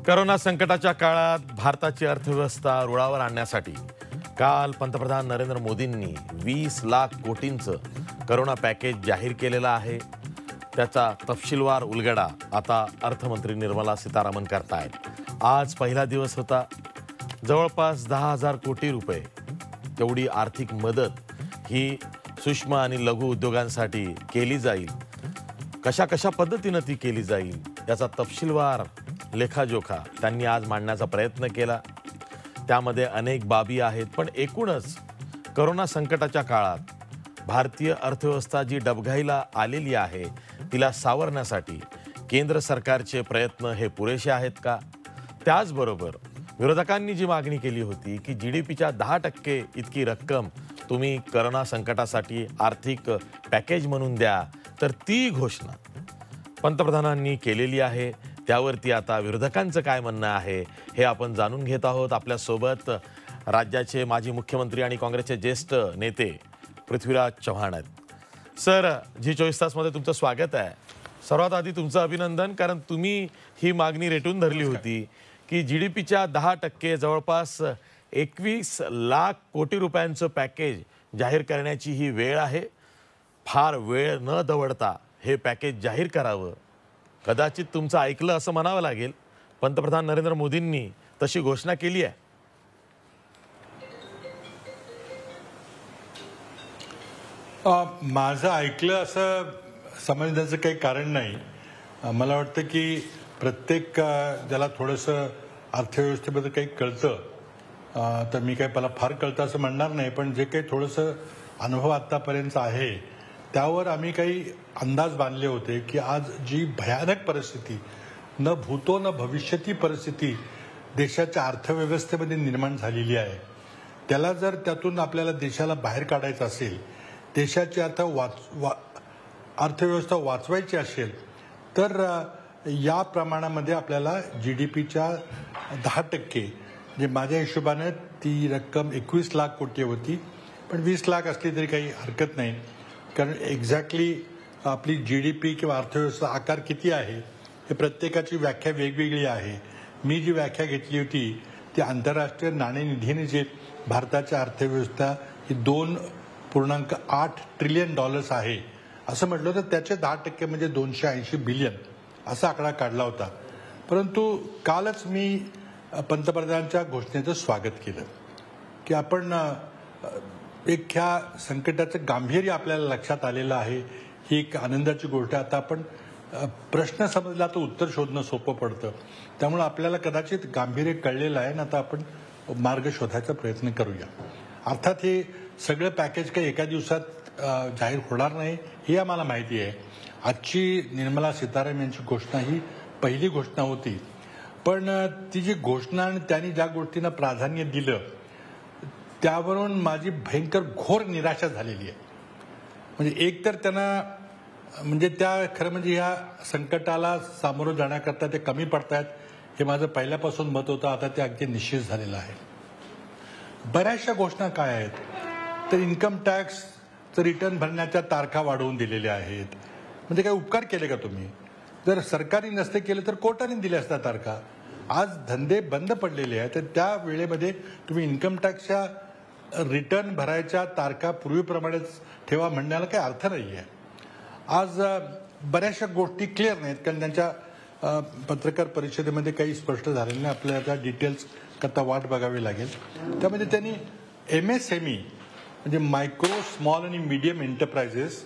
Corona संकटाच्या काळात भारताची अर्थव्यवस्था रुळावर आणण्यासाठी काल पंतप्रधान नरेंद्र मोदींनी 20 लाख कोटींचं करोना पॅकेज जाहीर केलेलं आहे। त्याचा तपशीलवार उलगडा आता अर्थमंत्री निर्मला सीतारामन करतायत। आज पहिला दिवस होता। जवळपास 10,000 कोटी रुपये तेवढी आर्थिक मदत ही सूक्ष्म आणि लघु उद्योगांसाठी केली जाईल। कशा कशा पद्धतीने ती केली जाईल याचा तपशीलवार लेखाजोखा त्यांनी आज मांडण्याचा प्रयत्न केला। त्यामध्ये अनेक बाबी आहेत, पण एकूणच करोना संकटाच्या काळात भारतीय अर्थव्यवस्था जी डबघाईला आलेली आहे तिला सावरण्यासाठी केंद्र सरकारचे प्रयत्न हे पुरेसे आहेत का? त्याचबरोबर विरोधकांनी जी मागणी केली होती की जीडीपीच्या 10% इतकी रक्कम तुम्ही करोना संकटासाठी आर्थिक पॅकेज म्हणून द्या, तर ती घोषणा पंतप्रधानांनी केलेली आहे। त्यावरती आता विरोधकांचं काय म्हणणं आहे हे आपण जाणून घेत आहोत। आपल्या सोबत राज्याचे माजी मुख्यमंत्री आणि काँग्रेसचे ज्येष्ठ नेते पृथ्वीराज चव्हाण आहेत। सर, जी 24 तासमध्ये तुमचं स्वागत आहे। सर्वात आधी तुमचं अभिनंदन, कारण तुम्ही ही मागणी रेटून धरली होती की जीडीपीच्या 10% जवळपास 21 लाख कोटी रुपयांचं पॅकेज जाहीर करण्याची ही वेळ आहे। फार वेळ न दवडता हे पॅकेज जाहीर करावं। कदाचित तुमचं ऐकलं असं म्हणावं लागेल। पंतप्रधान नरेंद्र मोदींनी तशी घोषणा केली आहे। माझं ऐकलं असं समजण्याचं काही कारण नाही। मला वाटतं की प्रत्येक ज्याला थोडंसं अर्थव्यवस्थेबद्दल काही कळतं, तर मी काही मला फार कळतं असं म्हणणार नाही, पण जे काही थोडंसं अनुभव आत्तापर्यंत आहे त्यावर आम्ही काही अंदाज बांधले होते की आज जी भयानक परिस्थिती, न भूतो न भविष्यती परिस्थिती देशाच्या अर्थव्यवस्थेमध्ये निर्माण झालेली आहे, त्याला जर त्यातून आपल्याला देशाला बाहेर काढायचं असेल, देशाची अर्थव्यवस्था वाचवायची असेल, तर या प्रमाणामध्ये आपल्याला जीडीपीच्या 10%, जे माझ्या हिशोबाने ती रक्कम 21 लाख कोटी होती, पण 20 लाख असली तरी काही हरकत नाही, कारण एक्झॅक्टली आपली जीडीपी किंवा अर्थव्यवस्था आकार किती आहे हे प्रत्येकाची व्याख्या वेगवेगळी आहे। मी जी व्याख्या घेतली होती ती आंतरराष्ट्रीय नाणेनिधीने जे भारताची अर्थव्यवस्था ही $2.8 ट्रिलियन आहे असं म्हटलं, तर त्याचे 10% म्हणजे 280 बिलियन असा आकडा काढला होता। परंतु कालच मी पंतप्रधानांच्या घोषणेचं स्वागत केलं की आपण एक ह्या संकटाचं गांभीर्य आपल्याला लक्षात आलेलं आहे, ही एक आनंदाची गोष्ट आहे। आता आपण प्रश्न समजला तर उत्तर शोधणं सोपं पडतं, त्यामुळे आपल्याला कदाचित गांभीर्य कळलेलं आहे ना, आता आपण मार्ग शोधायचा प्रयत्न करूया। अर्थात हे सगळं पॅकेज काही एका दिवसात जाहीर होणार नाही हे आम्हाला माहिती आहे। आजची निर्मला सीतारामन यांची घोषणा ही पहिली घोषणा होती, पण ती जी घोषणा आणि त्यांनी ज्या गोष्टींना प्राधान्य दिलं त्यावरून माझी भयंकर घोर निराशा झालेली आहे। म्हणजे एक तर त्यांना म्हणजे त्या खरं म्हणजे ह्या संकटाला सामोरं जाण्याकरता ते कमी पडतायत हे माझं पहिल्यापासून मत होतं, आता ते अगदी निश्चित झालेलं आहे। बऱ्याचशा घोषणा काय आहेत, तर इन्कम टॅक्सचं रिटर्न भरण्याच्या तारखा वाढवून दिलेल्या आहेत। म्हणजे काय उपकार केले का तुम्ही? जर सरकारने नसते केले तर कोर्टाने दिल्या असत्या तारखा। आज धंदे बंद पडलेले आहेत, तर त्या वेळेमध्ये तुम्ही इन्कम टॅक्सच्या रिटर्न भरायच्या तारखा पूर्वीप्रमाणेच ठेवा म्हणण्याला काही अर्थ नाही आहे। आज बऱ्याचशा गोष्टी क्लिअर नाहीत, कारण त्यांच्या पत्रकार परिषदेमध्ये काही स्पष्ट झालेलं नाही। आपल्याला त्या डिटेल्स करता वाट बघावी लागेल। त्यामध्ये त्यांनी MSME म्हणजे मायक्रो स्मॉल आणि मीडियम एंटरप्राइजेस,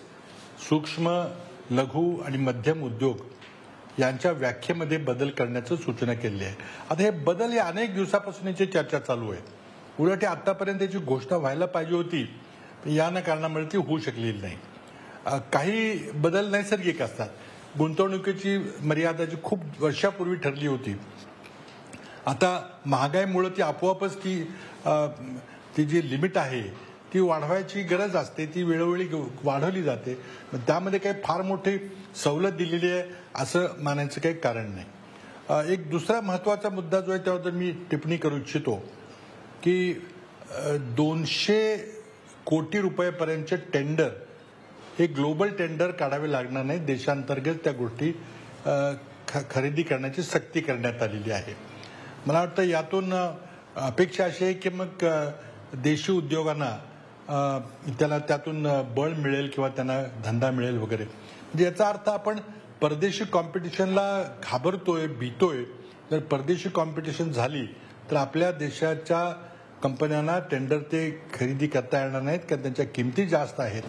सूक्ष्म लघु आणि मध्यम उद्योग यांच्या व्याख्येमध्ये बदल करण्याचं सूचना केली आहे। आता हे बदल हे अनेक दिवसापासून याची चर्चा चालू आहे। उलट आतापर्यंत याची घोषणा व्हायला पाहिजे होती, या ना कारणामुळे ती होऊ शकलेली नाही। काही बदल नैसर्गिक असतात। गुंतवणुकीची मर्यादा जी खूप वर्षापूर्वी ठरली होती, आता महागाईमुळे ती आपोआपच ती जी लिमिट आहे ती वाढवायची गरज असते, ती वेळोवेळी वाढवली जाते। त्यामध्ये काही फार मोठी सवलत दिलेली आहे असं मानायचं काही कारण नाही। एक दुसरा महत्त्वाचा मुद्दा जो आहे त्यावर मी टिप्पणी करू इच्छितो की 200 कोटी रुपयापर्यंतचे टेंडर हे ग्लोबल टेंडर काढावे लागणार नाही, देशांतर्गत त्या गोष्टी खरेदी करण्याची सक्ती करण्यात आलेली आहे. मला वाटतं यातून अपेक्षा अशी आहे की मग देशी उद्योगांना त्यातून बळ मिळेल किंवा त्यांना धंदा मिळेल वगैरे. म्हणजे याचा अर्थ आपण परदेशी कॉम्पिटिशनला घाबरतोय, भीतोय. जर परदेशी कॉम्पिटिशन झाली तर आपल्या देशाच्या कंपन्यांना टेंडर ते खरेदी करता येणार नाहीत, कारण त्यांच्या किमती जास्त आहेत.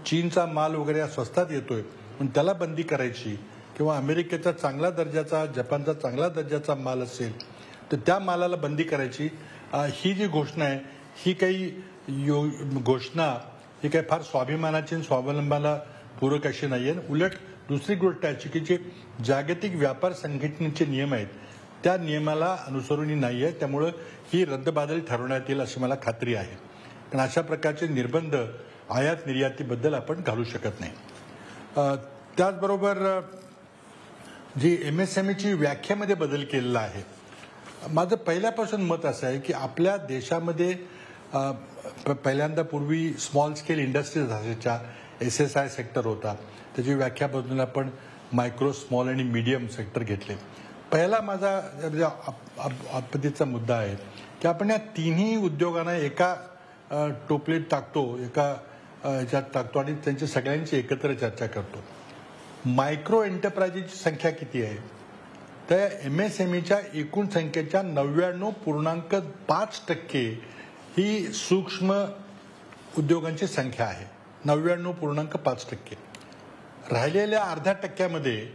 चीनचा माल वगैरे स्वस्तात येतोय, पण त्याला बंदी करायची, किंवा अमेरिकेचा चांगला दर्जाचा, जपानचा चांगला दर्जाचा माल असेल तर त्या मालाला बंदी करायची. ही जी घोषणा आहे ही काही घोषणा ही काही फार स्वाभिमानाची आणि स्वावलंबनाला पूरक अशी नाहीये. उलट दुसरी गोष्ट अशी की जे जागतिक व्यापार संघटनेचे नियम आहेत त्या नियमाला अनुसरून ही नाहीये. त्यामुळे ही रद्दबातल ठरवण्यात येईल अशी मला खात्री आहे. पण अशा प्रकारचे निर्बंध आयात निर्यातीबद्दल आपण घालू शकत नाही. त्याचबरोबर जी MSMEची व्याख्यामध्ये बदल केलेला आहे. माझं पहिल्यापासून मत असं आहे की आपल्या देशामध्ये पहिल्यांदा पूर्वी स्मॉल स्केल इंडस्ट्रीज असायच्या, SSI सेक्टर होता. त्याची व्याख्या बदलून आपण मायक्रो, स्मॉल आणि मीडियम सेक्टर घेतले. पहिला माझा आपत्तीचा मुद्दा आहे की आपण या तिन्ही उद्योगांना एका टोपलीत टाकतो, एका ह्याच्यात टाकतो आणि त्यांची सगळ्यांची एकत्र चर्चा करतो. मायक्रो एंटरप्राइजेसची संख्या किती आहे? तर MSMEच्या एकूण संख्येच्या 99.5% ही सूक्ष्म उद्योगांची संख्या आहे. 99.5%. राहिलेल्या 0.5%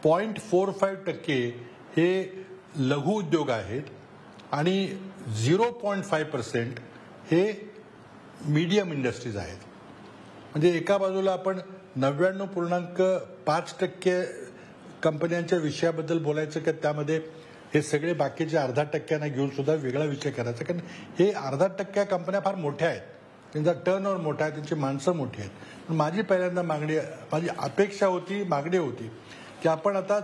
0.45% हे लघु उद्योग आहेत आणि 0.5% हे मीडियम इंडस्ट्रीज आहेत. म्हणजे एका बाजूला आपण 99.5% कंपन्यांच्या विषयाबद्दल बोलायचं की त्यामध्ये हे सगळे बाकीचे 0.5% घेऊन सुद्धा वेगळा विषय करायचा, कारण हे 0.5% कंपन्या फार मोठ्या आहेत, त्यांचा टर्नओव्हर मोठा आहे, त्यांची माणसं मोठी आहेत. पण माझी पहिल्यांदा माझी अपेक्षा होती, मागणी होती की आपण आता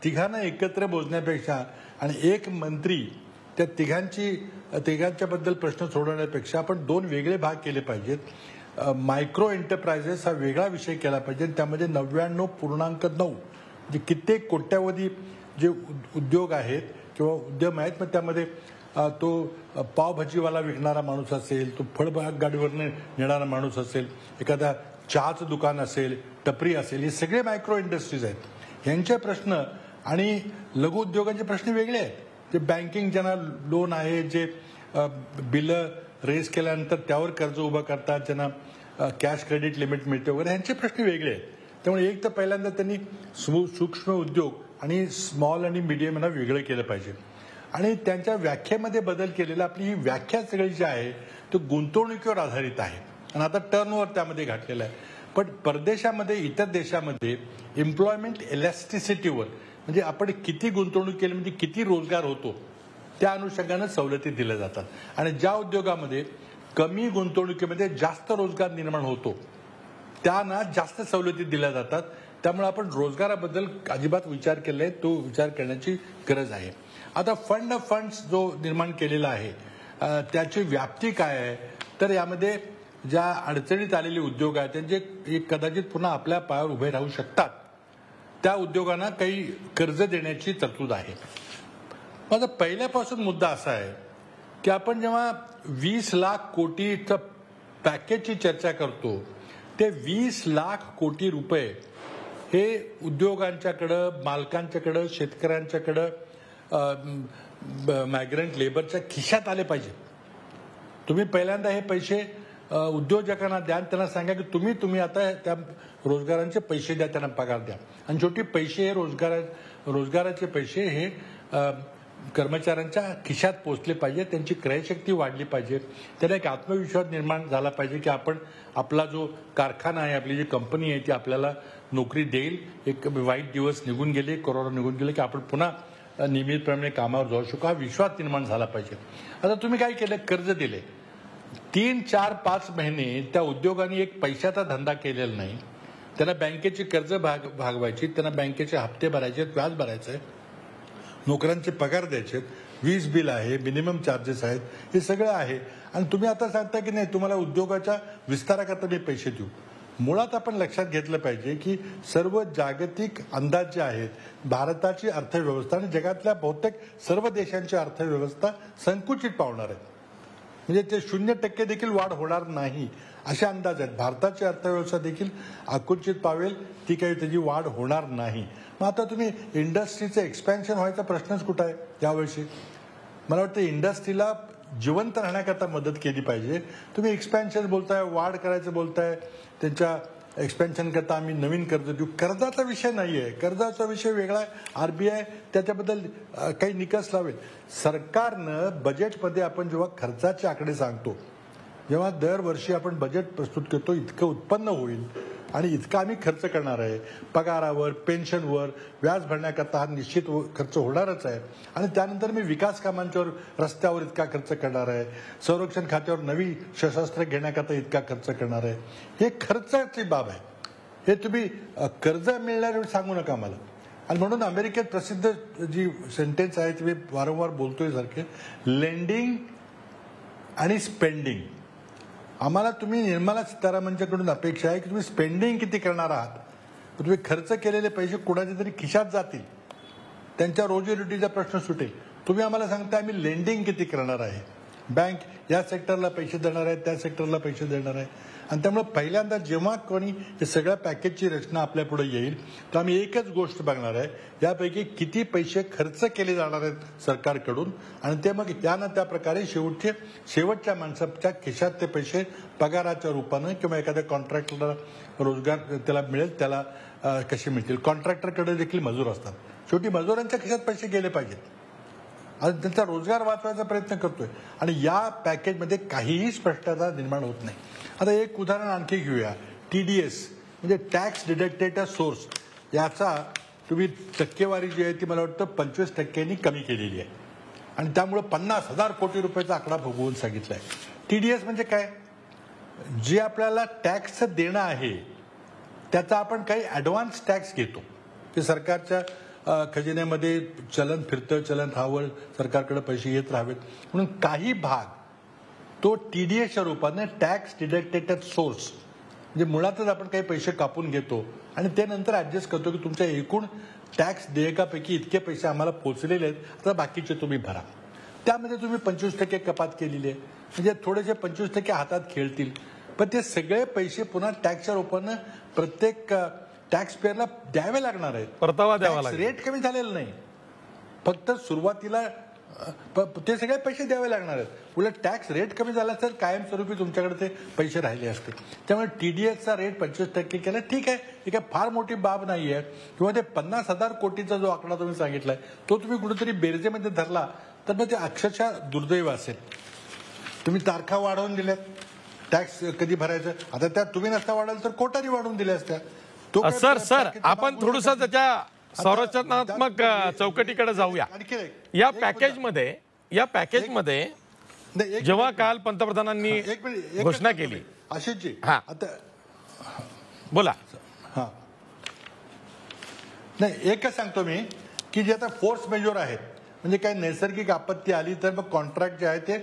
तिघांना एकत्र बोलण्यापेक्षा आणि एक मंत्री त्या तिघांच्याबद्दल प्रश्न सोडवण्यापेक्षा आपण 2 वेगळे भाग केले पाहिजेत. मायक्रो एंटरप्राइजेस हा वेगळा विषय केला पाहिजे. त्यामध्ये 99.9 म्हणजे कित्येक कोट्यावधी जे उद्योग आहेत किंवा उद्यम आहेत, मग त्यामध्ये तो पावभाजीवाला विकणारा माणूस असेल, तो फळबाग गाडीवरनं नेणारा माणूस असेल, एखादा चहाचं दुकान असेल, टपरी असेल, हे सगळे मायक्रो इंडस्ट्रीज आहेत. यांचे प्रश्न आणि लघु उद्योगांचे प्रश्न वेगळे आहेत. जे बँकिंग ज्यांना लोन आहे, जे बिलं रेज केल्यानंतर त्यावर कर्ज उभं करतात, ज्यांना कॅश क्रेडिट लिमिट मिळते वगैरे, यांचे प्रश्न वेगळे आहेत. त्यामुळे एक तर पहिल्यांदा त्यांनी सूक्ष्म उद्योग आणि स्मॉल आणि मीडियम यांना वेगळं केलं पाहिजे. आणि त्यांच्या व्याख्येमध्ये बदल केलेला, आपली ही व्याख्या सगळी जी आहे तो गुंतवणुकीवर आधारित आहे आणि आता टर्नओव्हर त्यामध्ये घातलेला आहे. पण परदेशामध्ये, इतर देशामध्ये एम्प्लॉयमेंट इलॅस्टिसिटीवर, म्हणजे आपण किती गुंतवणूक केली म्हणजे किती रोजगार होतो त्या अनुषंगाने सवलती दिल्या जातात. आणि ज्या उद्योगामध्ये कमी गुंतवणुकीमध्ये जास्त रोजगार निर्माण होतो त्यांना जास्त सवलती दिल्या जातात. त्यामुळे आपण रोजगाराबद्दल अजिबात विचार केलाय, तो विचार करण्याची गरज आहे. आता फंड्स जो निर्माण केलेला आहे त्याची व्याप्ती काय आहे? तर यामध्ये ज्या अडचणीत आलेले उद्योग आहेत त्यांचे कदाचित पुन्हा आपल्या पायावर उभे राहू शकतात, त्या उद्योगांना काही कर्ज देण्याची तरतूद आहे. माझा पहिल्यापासून मुद्दा असा आहे की आपण जेव्हा 20 लाख कोटीचं पॅकेजची चर्चा करतो, ते 20 लाख कोटी रुपये हे उद्योगांच्याकडं, मालकांच्याकडं, शेतकऱ्यांच्याकडं, मायग्रंट लेबरच्या खिशात आले पाहिजे. तुम्ही पहिल्यांदा हे पैसे उद्योजकांना द्या, त्यांना सांगा की तुम्ही आता त्या रोजगारांचे पैसे द्या, त्यांना पगार द्या. आणि शेवटी पैसे हे रोजगाराचे पैसे हे कर्मचाऱ्यांच्या खिशात पोहोचले पाहिजे, त्यांची क्रयशक्ती वाढली पाहिजे, त्यांना एक आत्मविश्वास निर्माण झाला पाहिजे की आपला जो कारखाना आहे, आपली जी कंपनी आहे ती आपल्याला नोकरी देईल. एक वाईट दिवस निघून गेले, कोरोना निघून गेले की आपण पुन्हा नियमितप्रमाणे कामावर जाऊ शकू, हा विश्वास निर्माण झाला पाहिजे. आता तुम्ही काय केलं? कर्ज दिले. 3, 4, 5 महिने त्या उद्योगांनी एक पैशाचा धंदा केलेला नाही. त्यांना बँकेची कर्ज भागवायची, त्यांना बँकेचे हप्ते भरायचे, व्याज भरायचे, नोकऱ्यांचे पगार द्यायचे, वीज बिल आहे, मिनिमम चार्जेस आहेत, हे सगळं आहे. आणि तुम्ही आता सांगता की नाही तुम्हाला उद्योगाच्या विस्ताराकरता मी पैसे देऊ. मुळात आपण लक्षात घेतलं पाहिजे की सर्व जागतिक अंदाज जे आहेत, भारताची अर्थव्यवस्था आणि जगातल्या बहुतेक सर्व देशांची अर्थव्यवस्था संकुचित पावणार आहेत. म्हणजे ते 0% देखील वाढ होणार नाही असे अंदाज आहेत. भारताची अर्थव्यवस्था देखील आकुंचित पावेल, ती काही त्याची वाढ होणार नाही. मग आता तुम्ही इंडस्ट्रीचं एक्सपॅन्शन व्हायचा प्रश्नच कुठं आहे यावर्षी? मला वाटतं इंडस्ट्रीला जिवंत राहण्याकरता मदत केली पाहिजे. तुम्ही एक्सपॅन्शन बोलताय, वाढ करायचं बोलताय, त्यांच्या एक्सपेन्शन करता आम्ही नवीन कर्ज देऊ. कर्जाचा विषय नाही आहे, कर्जाचा विषय वेगळा आहे. आरबीआय त्याच्याबद्दल काही निकष लावेल. सरकारनं बजेटमध्ये आपण जेव्हा खर्चाचे आकडे सांगतो, जेव्हा दरवर्षी आपण बजेट प्रस्तुत करतो, इतकं उत्पन्न होईल आणि इतका आम्ही खर्च करणार आहे, पगारावर, पेन्शनवर, व्याज भरण्याकरता हा निश्चित खर्च होणारच आहे. आणि त्यानंतर मी विकास कामांच्यावर, रस्त्यावर इतका खर्च करणार आहे, संरक्षण खात्यावर नवी सशस्त्र घेण्याकरता इतका खर्च करणार आहे. हे खर्चाची बाब आहे. हे तुम्ही कर्ज मिळणारे सांगू नका मला. आणि म्हणून अमेरिकेत प्रसिद्ध जी सेंटेन्स आहे ती मी वारंवार बोलतोय सारखे, लेंडिंग आणि स्पेंडिंग. आम्हाला तुम्ही निर्मला सीतारामनच्याकडून अपेक्षा आहे की तुम्ही स्पेंडिंग किती करणार आहात, तुम्ही खर्च केलेले पैसे कुणाच्या तरी खिशात जातील, त्यांच्या रोजीरोटीचा प्रश्न सुटेल. तुम्ही आम्हाला सांगता आम्ही लेंडिंग किती करणार आहे, बँक या सेक्टरला पैसे देणार आहे, त्या सेक्टरला पैसे देणार आहे. आणि त्यामुळे पहिल्यांदा जेव्हा कोणी हे सगळ्या पॅकेजची रचना आपल्या पुढे येईल तर आम्ही एकच गोष्ट बघणार आहे, यापैकी किती पैसे खर्च केले जाणार आहेत सरकारकडून, आणि ते मग त्यानं त्या प्रकारे शेवटच्या माणसाच्या खिशात ते पैसे पगाराच्या रूपानं किंवा एखाद्या कॉन्ट्रॅक्टरला रोजगार त्याला मिळेल त्याला कसे मिळतील. कॉन्ट्रॅक्टरकडे देखील मजूर असतात, शेवटी मजुरांच्या खिशात पैसे गेले पाहिजेत. आणि त्यांचा रोजगार वाचवायचा प्रयत्न करतोय आणि या पॅकेजमध्ये काहीही स्पष्टता निर्माण होत नाही. आता एक उदाहरण आणखी घेऊया. TDS म्हणजे टॅक्स डिडक्टेड सोर्स, याचा तुम्ही टक्केवारी जी आहे ती मला वाटतं 25% कमी केलेली आहे आणि त्यामुळे 50,000 कोटी रुपयाचा आकडा भोगवून सांगितलाय. TDS म्हणजे काय? जे आपल्याला टॅक्सचं देणं आहे त्याचा आपण काही ॲडव्हान्स टॅक्स घेतो, ते सरकारच्या खजिन्यामध्ये चलन फिरतं, चलन राहावं, सरकारकडे पैसे येत राहावेत म्हणून काही भाग तो TDSच्या रूपाने टॅक्स डिडक्टेड सोर्स, म्हणजे मुळातच आपण काही पैसे कापून घेतो आणि ते नंतर ऍडजस्ट करतो की तुमच्या एकूण टॅक्स देयकापैकी इतके पैसे आम्हाला पोहोचलेले आहेत, आता बाकीचे तुम्ही भरा. त्यामध्ये तुम्ही 25% कपात केलेली आहे, म्हणजे थोडेसे 25% हातात खेळतील, पण ते सगळे पैसे पुन्हा टॅक्सच्या रूपानं प्रत्येक टॅक्स पेअरला द्यावे लागणार आहेत. परतावा द्यावा लागेल. रेट कमी झालेला नाही, फक्त सुरुवातीला ते सगळे पैसे द्यावे लागणार आहेत. उलट टॅक्स रेट कमी झाला तर कायमस्वरूपी तुमच्याकडे ते पैसे राहिले असते. त्यामुळे TDSचा रेट 25% केला, ठीक आहे, ही काय फार मोठी बाब नाही आहे. किंवा ते 50,000 कोटीचा जो आकडा तुम्ही सांगितलाय तो तुम्ही कुठेतरी बेरजेमध्ये धरला तर मग ते अक्षरशः दुर्दैव असेल. तुम्ही तारखा वाढवून दिल्यात, टॅक्स कधी भरायचं, आता त्या तुम्ही नसता वाढवलं तर कोर्टाने वाढवून दिल्या असत्या. सर आपण थोडस त्याच्या संरचनात्मक चौकटीकडे जाऊया. या पॅकेजमध्ये जेव्हा काल पंतप्रधानांनी घोषणा केली, आशिषजी आता बोला. हा नाही, एकच सांगतो मी की जे आता फोर्स मेजॉर आहेत, म्हणजे काही नैसर्गिक आपत्ती आली तर मग कॉन्ट्रॅक्ट जे आहे ते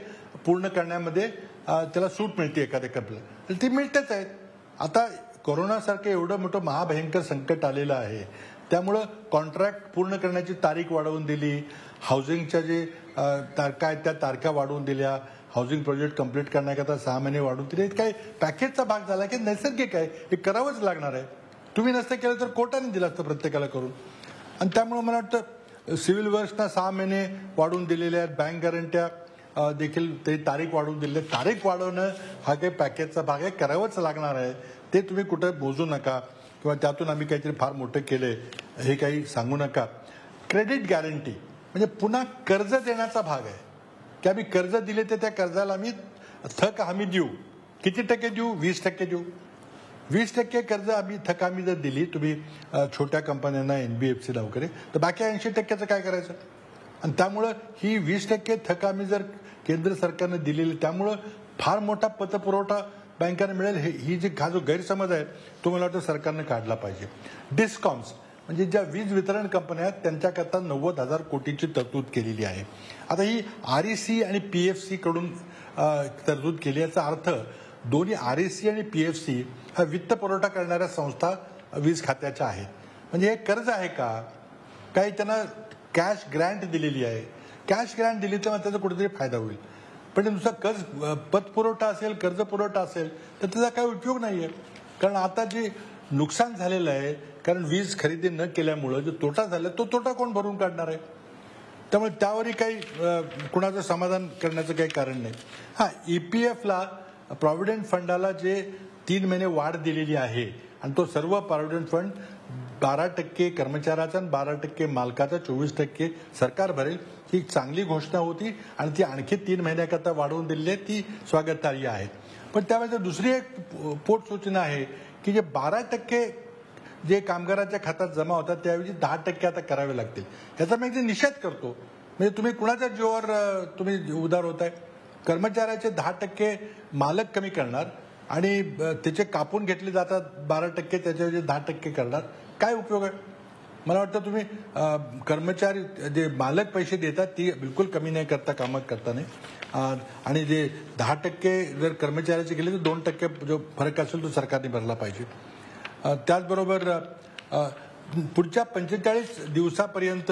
पूर्ण करण्यामध्ये त्याला सूट मिळते एखाद्या कंपनीला, ती मिळतेच आहेत. आता कोरोनासारखं एवढं मोठं महाभयंकर संकट आलेलं आहे, त्यामुळं कॉन्ट्रॅक्ट पूर्ण करण्याची तारीख वाढवून दिली, हाऊसिंगच्या जे तारखा आहेत त्या तारखा वाढवून दिल्या, हाऊसिंग प्रोजेक्ट कंप्लीट करण्याकरता 6 महिने वाढवून दिले. काही पॅकेजचा भाग झाला की नैसर्गिक आहे, हे करावंच लागणार आहे. तुम्ही नसतं केलं तर कोर्टाने दिलं असतं प्रत्येकाला करून. आणि त्यामुळे मला वाटतं सिव्हिल वर्क्सना 6 महिने वाढवून दिलेले आहेत, बँक गॅरंट्या देखील ते तारीख वाढवून दिले. तारीख वाढवणं हा काही पॅकेजचा भाग आहे, करावंच लागणार आहे. ते तुम्ही कुठं मोजू नका किंवा त्यातून आम्ही काहीतरी फार मोठं केलंय हे काही सांगू नका. क्रेडिट गॅरंटी म्हणजे पुन्हा कर्ज देण्याचा भाग आहे की आम्ही कर्ज दिले तर त्या कर्जाला आम्ही थक हमी देऊ. किती टक्के देऊ? 20% देऊ. 20% कर्ज आम्ही थक हमी जर दिली तुम्ही छोट्या कंपन्यांना, NBFCला वगैरे, तर बाकी 80%चं काय करायचं? आणि त्यामुळं ही 20% थक हमी जर केंद्र सरकारनं दिलेली, त्यामुळं फार मोठा पतपुरवठा बँकांना मिळेल. ही जी हा जो गैरसमज आहे तो मला वाटतं सरकारने काढला पाहिजे. डिस्कॉम्स म्हणजे ज्या वीज वितरण कंपन्या आहेत त्यांच्याकरता 90,000 कोटीची तरतूद केलेली आहे. आता ही REC आणि PFC कडून तरतूद केली. याचा अर्थ दोन्ही REC आणि PFC हा वित्त पुरवठा करणाऱ्या संस्था वीज खात्याच्या आहेत. म्हणजे हे कर्ज आहे का? काही त्यांना कॅश ग्रँट दिलेली आहे. कॅश ग्रँट दिली तर त्याचा कुठेतरी फायदा होईल. पण नुसता पतपुरवठा असेल, कर्ज पुरवठा असेल तर त्याचा काही उपयोग नाही आहे. कारण आता जे नुकसान झालेलं आहे, कारण वीज खरेदी न केल्यामुळं जो तोटा झाला तो तोटा कोण भरून काढणार आहे? त्यामुळे त्यावरही काही कुणाचं समाधान करण्याचं काही कारण नाही. हा, EPFला प्रॉव्हिडंट फंडाला जे 3 महिने वाढ दिलेली आहे आणि तो सर्व प्रॉव्हिडंट फंड 12% कर्मचाऱ्याचा आणि 12% मालकाचा, 24% सरकार भरेल, ही चांगली घोषणा होती आणि ती आणखी 3 महिन्याकरता वाढवून दिलेली आहे, ती स्वागतार्ह आहे. पण त्यावेळेस दुसरी एक पोटसूचना आहे की जे 12% जे कामगाराच्या खात्यात जमा होतात त्याऐवजी 10% आता करावे लागतील. याचा मी एक निषेध करतो. म्हणजे तुम्ही कुणाच्या जीवावर तुम्ही उदार होताय? कर्मचाऱ्याचे 10% मालक कमी करणार आणि त्याचे कापून घेतले जातात 12%, त्याच्याऐवजी 10% करणार. काय उपयोग आहे? मला वाटतं तुम्ही कर्मचारी जे मालक पैसे देतात ती बिलकुल कमी नाही करता कामात करता नाही. आणि जे 10% जर कर्मचाऱ्याचे गेले तर 2% जो फरक असेल तो सरकारने भरला पाहिजे. त्याचबरोबर पुढच्या 45 दिवसापर्यंत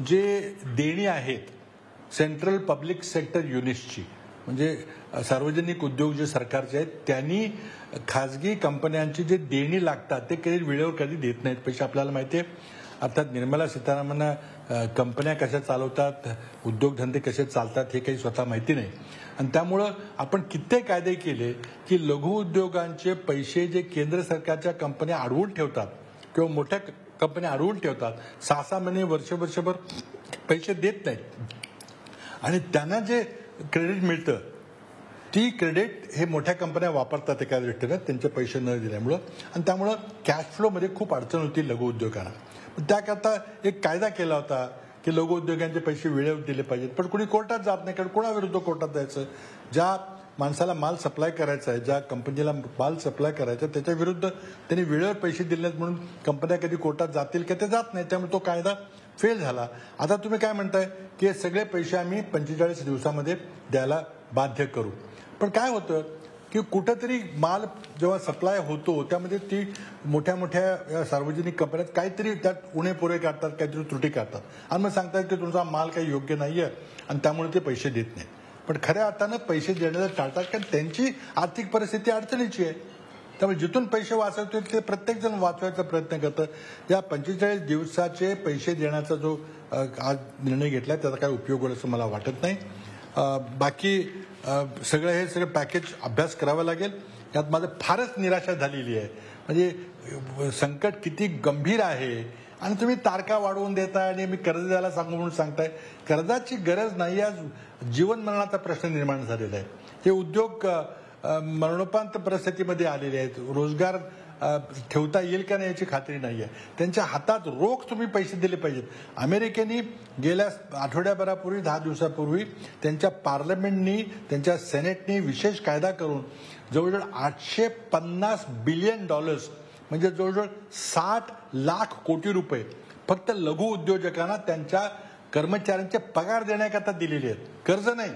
जे देणी आहेत सेंट्रल पब्लिक सेक्टर युनिट्सची, म्हणजे सार्वजनिक उद्योग जे सरकारचे आहेत, त्यांनी खाजगी कंपन्यांची जे देणी लागतात ते कधी वेळेवर कधी देत नाहीत पैसे. आपल्याला माहिती आहे. अर्थात निर्मला सीतारामन कंपन्या कशा चालवतात, उद्योगधंदे कसे चालतात हे काही स्वतः माहिती नाही. आणि त्यामुळं आपण कित्येक कायदे केले की लघु उद्योगांचे पैसे जे केंद्र सरकारच्या कंपन्या अडवून ठेवतात किंवा मोठ्या कंपन्या अडवून ठेवतात, 6-6 महिने वर्षभर पैसे देत नाहीत आणि त्यांना जे क्रेडिट मिळतं ती क्रेडिट हे मोठ्या कंपन्या वापरतात एका दृष्टीनं त्यांचे पैसे न दिल्यामुळं. आणि त्यामुळं कॅश फ्लोमध्ये खूप अडचण होती लघु उद्योगांना. त्याकरता एक कायदा केला होता की लघु उद्योगांचे पैसे वेळेवर दिले पाहिजेत. पण कुणी कोर्टात जात नाही, कारण कोणाविरुद्ध कोर्टात जायचं? ज्या माणसाला माल सप्लाय करायचा आहे, ज्या कंपनीला माल सप्लाय करायचा आहे त्याच्या विरुद्ध त्यांनी वेळेवर पैसे दिले नाहीत म्हणून कंपन्या कधी कोर्टात जातील का? ते जात नाही. त्यामुळे तो कायदा फेल झाला. आता तुम्ही काय म्हणताय की हे सगळे पैसे आम्ही 45 दिवसामध्ये द्यायला बाध्य करू. पण काय होतं की कुठंतरी माल जेव्हा सप्लाय होतो त्यामध्ये ती मोठ्या मोठ्या सार्वजनिक कंपन्यात काहीतरी त्यात उणे पुरे काढतात, काहीतरी त्रुटी काढतात आणि मग सांगतात की तुमचा माल काही योग्य नाहीये आणि त्यामुळे ते पैसे देत नाही. पण खऱ्या अर्थानं पैसे देण्याचं टाळतात, कारण त्यांची आर्थिक परिस्थिती अडचणीची आहे. त्यामुळे जिथून पैसे वाचवतील ते प्रत्येक जण वाचवायचा प्रयत्न करतं. या 45 दिवसाचे पैसे देण्याचा जो आज निर्णय घेतला त्याचा काही उपयोग होईल असं मला वाटत नाही. बाकी हे सगळं पॅकेज अभ्यास करावा लागेल. यात माझं फारच निराशा झालेली आहे. म्हणजे संकट किती गंभीर आहे आणि तुम्ही तारखा वाढवून देताय आणि मी कर्ज द्यायला सांगू म्हणून सांगताय. कर्जाची गरज नाही, आज जीवन मरणाचा प्रश्न निर्माण झालेला आहे. हे उद्योग मरणोपांत परिस्थितीमध्ये आलेले आहेत. रोजगार ठेवता येईल का नाही याची खात्री नाही आहे. त्यांच्या हातात रोख तुम्ही पैसे दिले पाहिजेत. अमेरिकेने गेल्या आठवड्याभरापूर्वी 10 दिवसापूर्वी त्यांच्या पार्लमेंटनी, त्यांच्या सेनेटनी विशेष कायदा करून जवळजवळ $850 बिलियन म्हणजे जवळजवळ 60 लाख कोटी रुपये फक्त लघु उद्योजकांना त्यांच्या कर्मचाऱ्यांचे पगार देण्याकरता दिलेले आहेत. कर्ज नाही,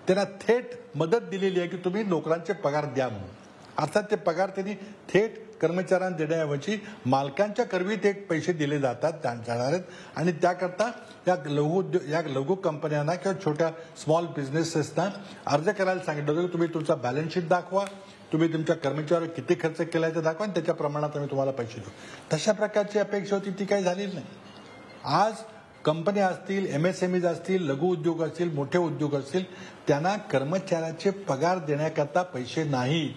त्यांना थेट मदत दिलेली आहे की तुम्ही नोकरांचे पगार द्या म्हणून. अर्थात ते पगार त्यांनी थेट कर्मचाऱ्यांना देण्याऐवजी मालकांच्या करवी ते पैसे दिले जातात जाणार आहेत. आणि त्याकरता या लघु कंपन्यांना किंवा छोट्या स्मॉल बिझनेसेसना अर्ज करायला सांगितलं होतं की तुम्ही तुमचा बॅलन्स शीट दाखवा, तुम्ही तुमच्या कर्मचाऱ्यावर किती खर्च केला ते दाखवा आणि त्याच्या प्रमाणात आम्ही तुम्हाला पैसे देऊ. तशा प्रकारची अपेक्षा होती ती काही झालेली नाही. आज कंपन्या असतील, MSMEs असतील, लघु उद्योग असतील, मोठे उद्योग असतील, त्यांना कर्मचाऱ्याचे पगार देण्याकरता पैसे नाही.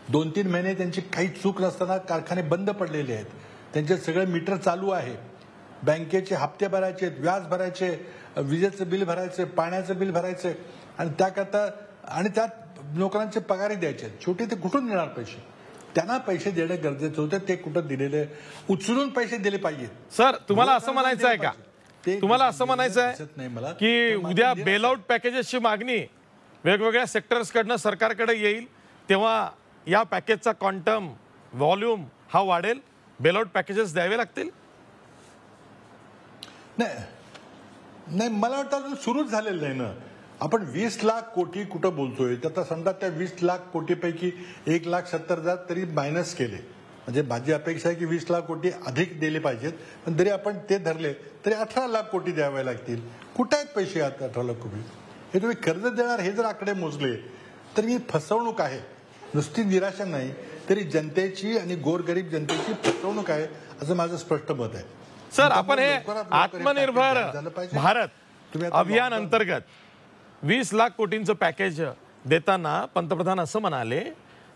2-3 महिने त्यांची काही चूक नसताना कारखाने बंद पडलेले आहेत. त्यांचे सगळे मीटर चालू आहे. बँकेचे हप्ते भरायचे, व्याज भरायचे, विजेचं बिल भरायचे, पाण्याचं बिल भरायचे आणि त्याकरता आणि त्यात नोकरांचे पगारही द्यायचे. शेवटी ते कुठून देणार पैसे? त्यांना पैसे देणं गरजेचं होतं. ते कुठं दिलेले, उचलून पैसे दिले पाहिजेत. सर, तुम्हाला असं म्हणायचं आहे का, तुम्हाला असं म्हणायचं आहे की उद्या बेलआउट पॅकेजेसची मागणी वेगवेगळ्या सेक्टर्सकडनं सरकारकडे येईल तेव्हा या पॅकेजचा क्वांटम, व्हॉल्यूम हा वाढेल, बेलआउट पॅकेजेस द्यावे लागतील? नाही, मला वाटतं अजून सुरूच झालेलं नाही ना. आपण 20 लाख कोटी कुठं बोलतोय, तर आता समजा त्या 20 लाख कोटीपैकी 1,70,000 तरी मायनस केले, म्हणजे माझी अपेक्षा आहे की 20 लाख कोटी अधिक दिले पाहिजेत, पण जरी आपण ते धरले तरी 18 लाख कोटी द्यावे लागतील. कुठे आहेत पैसे 18 लाख कोटी? हे तुम्ही कर्ज देणार हे जर आकडे मोजले तर ही फसवणूक आहे, नुसती निराशा नाही, तरी जनतेची आणि गोरगरीब जनतेची फसवणूक आहे असं माझं स्पष्ट मत आहे. सर, आपण हे आत्मनिर्भर भारत अभियान अंतर्गत 20 लाख कोटींचं पॅकेज देताना पंतप्रधान असं म्हणाले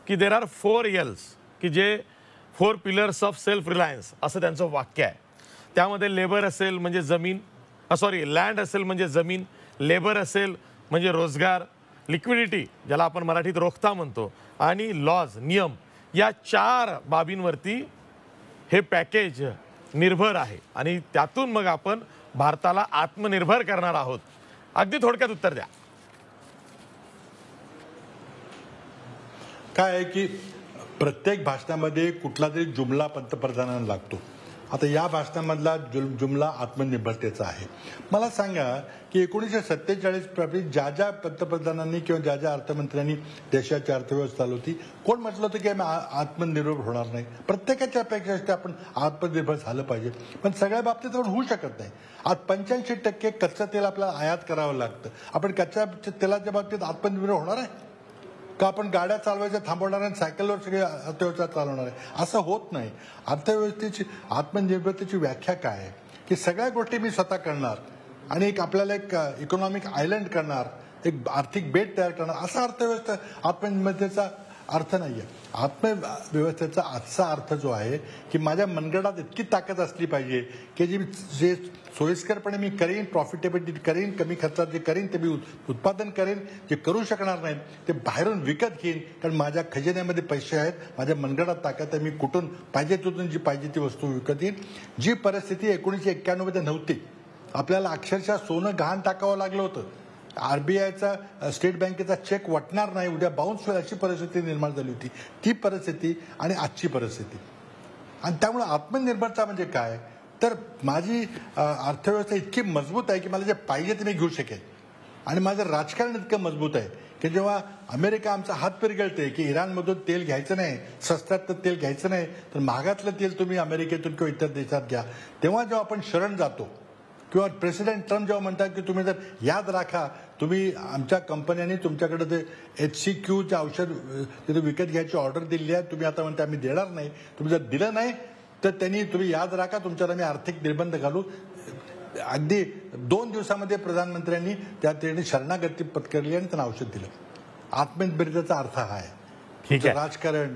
की देर आर 4 Ls, की जे 4 पिलर्स ऑफ सेल्फ रिलायन्स असं त्यांचं वाक्य आहे. त्यामध्ये लेबर असेल म्हणजे जमीन, लँड असेल म्हणजे जमीन, लेबर असेल म्हणजे रोजगार, लिक्विडिटी ज्याला आपण मराठीत रोखता म्हणतो, आणि लॉज नियम, या 4 बाबींवरती हे पॅकेज निर्भर आहे आणि त्यातून मग आपण भारताला आत्मनिर्भर करणार आहोत. अगदी थोडक्यात उत्तर द्या. काय आहे की प्रत्येक भाषणामध्ये कुठला तरी जुमला पंतप्रधानांना लागतो. आता या भाषणामधला जुमला आत्मनिर्भरतेचा आहे. मला सांगा की 1947 ज्या ज्या पंतप्रधानांनी किंवा ज्या ज्या अर्थमंत्र्यांनी देशाची अर्थव्यवस्था चालवली होती, कोण म्हटलं होतं की आम्ही आत्मनिर्भर होणार नाही? प्रत्येकाची अपेक्षा असते आपण आत्मनिर्भर झालं पाहिजे, पण सगळ्या बाबतीत आपण होऊ शकत नाही. आज 85% कच्चं तेल आपल्याला आयात करावं लागतं. आपण कच्च्या तेलाच्या बाबतीत आत्मनिर्भर होणार आहे का? आपण गाड्या चालवायच्या थांबवणार आणि सायकलवर सगळी अर्थव्यवस्था चालवणार आहे? असं होत नाही. अर्थव्यवस्थेची आत्मनिर्भरतेची व्याख्या काय आहे की सगळ्या गोष्टी मी स्वतः करणार आणि आपल्याला एक इकॉनॉमिक आयलंड करणार, एक आर्थिक बेट तयार करणार, असा अर्थव्यवस्था आत्मनिर्भरतेचा अर्थ नाही आहे. आत्मव्यवस्थेचा आजचा अर्थ जो आहे की माझ्या मनगडात इतकी ताकद असली पाहिजे की जे सोयीस्करपणे मी करीन, प्रॉफिटेबिलिटी करीन, कमी खर्चात जे करीन ते मी उत्पादन करेन, जे करू शकणार नाही ते बाहेरून विकत घेईन, कारण माझ्या खजिन्यामध्ये पैसे आहेत, माझ्या मनगडात ताकद आहे, मी कुठून पाहिजे तिथून जी पाहिजे ती वस्तू विकत येईन. जी परिस्थिती 1991 मध्ये नव्हती. आपल्याला अक्षरशः सोनं गहाण टाकावं लागलं होतं. आरबीआयचा स्टेट बँकेचा चेक वाटणार नाही, उद्या बाउन्स होईल अशी परिस्थिती निर्माण झाली होती. ती परिस्थिती आणि आजची परिस्थिती, आणि त्यामुळे आत्मनिर्भरता म्हणजे काय, तर माझी अर्थव्यवस्था इतकी मजबूत आहे की मला जे पाहिजे ते मी घेऊ शकेन, आणि माझं राजकारण इतकं मजबूत आहे की जेव्हा अमेरिका आमचा हात पिरगळते की इराणमधून तेल घ्यायचं नाही, स्वस्तात तेल घ्यायचं नाही, तर महागातलं तेल तुम्ही अमेरिकेतून किंवा इतर देशात घ्या, तेव्हा जेव्हा आपण शरण जातो, किंवा प्रेसिडेंट ट्रम्प जेव्हा म्हणतात की तुम्ही जर याद राखा, तुम्ही आमच्या कंपन्यांनी तुमच्याकडे ते HCQचे औषध तिथे विकत घ्यायची ऑर्डर दिली आहे, तुम्ही आता म्हणता आम्ही देणार नाही, तुम्ही जर दिलं नाही तर तुम्ही याद राखा तुमच्यावर आम्ही आर्थिक निर्बंध घालू. अगदी 2 दिवसामध्ये प्रधानमंत्र्यांनी त्या ठिकाणी शरणागती पत्करली आणि त्यांना औषध दिलं. आत्मनिर्भरतेचा अर्थ हा आहे. तुमचं राजकारण,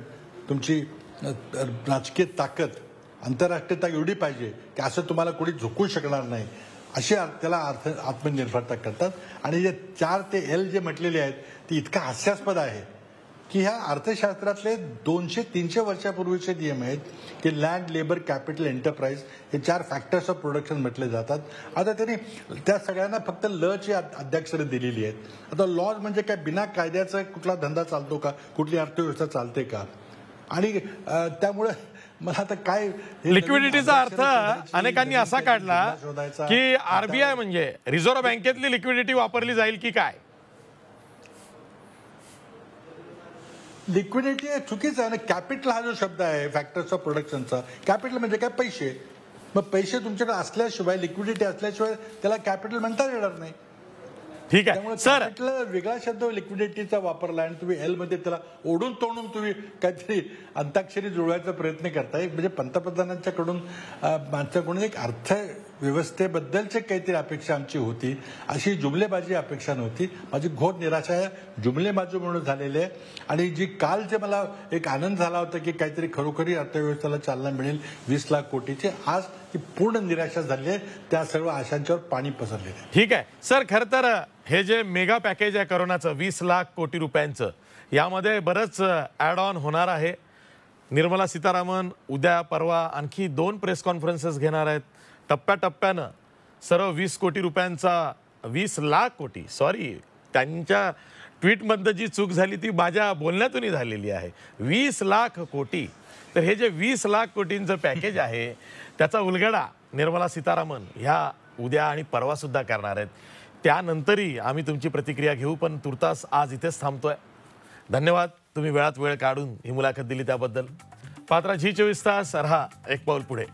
तुमची राजकीय ताकद, आंतरराष्ट्रीयता एवढी पाहिजे की असं तुम्हाला कोणी झुकू शकणार नाही, अशी त्याला अर्थ आत्मनिर्भरता करतात. आणि जे 4 ते L जे म्हटलेले आहेत ते इतकं हास्यास्पद आहे की ह्या अर्थशास्त्रातले 200-300 वर्षापूर्वीचे नियम आहेत की लँड, लेबर, कॅपिटल, एंटरप्राइज हे 4 फॅक्टर्स ऑफ प्रोडक्शन म्हटले जातात. आता त्यांनी त्या सगळ्यांना फक्त लची अध्याक्षरे दिलेली आहेत. आता लॉज म्हणजे काय, बिना कायद्याचा कुठला धंदा चालतो का, कुठली अर्थव्यवस्था चालते का? आणि त्यामुळे मला आता काय, लिक्विडिटीचा अर्थ अनेकांनी असा काढला की आरबीआय म्हणजे रिझर्व्ह बँकेतली लिक्विडिटी वापरली जाईल की काय? लिक्विडिटी चुकीचं आहे ना. कॅपिटल हा जो शब्द आहे फॅक्टर्स ऑफ प्रोडक्शनचा, कॅपिटल म्हणजे काय, पैसे. मग पैसे तुमच्याकडे असल्याशिवाय, लिक्विडिटी असल्याशिवाय त्याला कॅपिटल म्हणता येणार नाही. ठीक आहे सर, वेगळा शब्द लिक्विडिटीचा वापरला आणि तुम्ही L मध्ये त्याला ओढून तोडून तुम्ही काहीतरी अंताक्षरी जुळवायचा प्रयत्न करताय. म्हणजे पंतप्रधानांच्याकडून माझ्याकडून एक अर्थव्यवस्थेबद्दलची काहीतरी अपेक्षा आमची होती, अशी जुमलेबाजी अपेक्षा नव्हती. माझी घोर निराशा आहे, जुमलेबाजी म्हणून झालेली आहे. आणि जी काल जे मला एक आनंद झाला होता की काहीतरी खरोखरी अर्थव्यवस्थेला चालना मिळेल 20 लाख कोटीची, आज ती पूर्ण निराशा झाली आहे. त्या सर्व आशांच्यावर पाणी पसरलेलं आहे. ठीक आहे सर, खरं तर हे जे मेगा पॅकेज आहे करोनाचं 20 लाख कोटी रुपयांचं, यामध्ये बरंच ॲड ऑन होणार आहे. निर्मला सीतारामन उद्या परवा आणखी 2 प्रेस कॉन्फरन्सेस घेणार आहेत. टप्प्याटप्प्यानं सर्व 20 कोटी रुपयांचा 20 लाख कोटी, सॉरी त्यांच्या ट्विटमध्ये जी चूक झाली ती माझ्या बोलण्यातूनही झालेली आहे. 20 लाख कोटी. तर हे जे 20 लाख कोटींचं पॅकेज आहे त्याचा उलगडा निर्मला सीतारामन ह्या उद्या आणि परवा सुद्धा करणार आहेत. त्यानंतरही आम्ही तुमची प्रतिक्रिया घेऊ, पण तुर्तास आज इथेच थांबतोय. धन्यवाद, तुम्ही वेळात वेळ काढून ही मुलाखत दिली त्याबद्दल. पात्रा झी 24 तास, रहा एक पाऊल पुढे.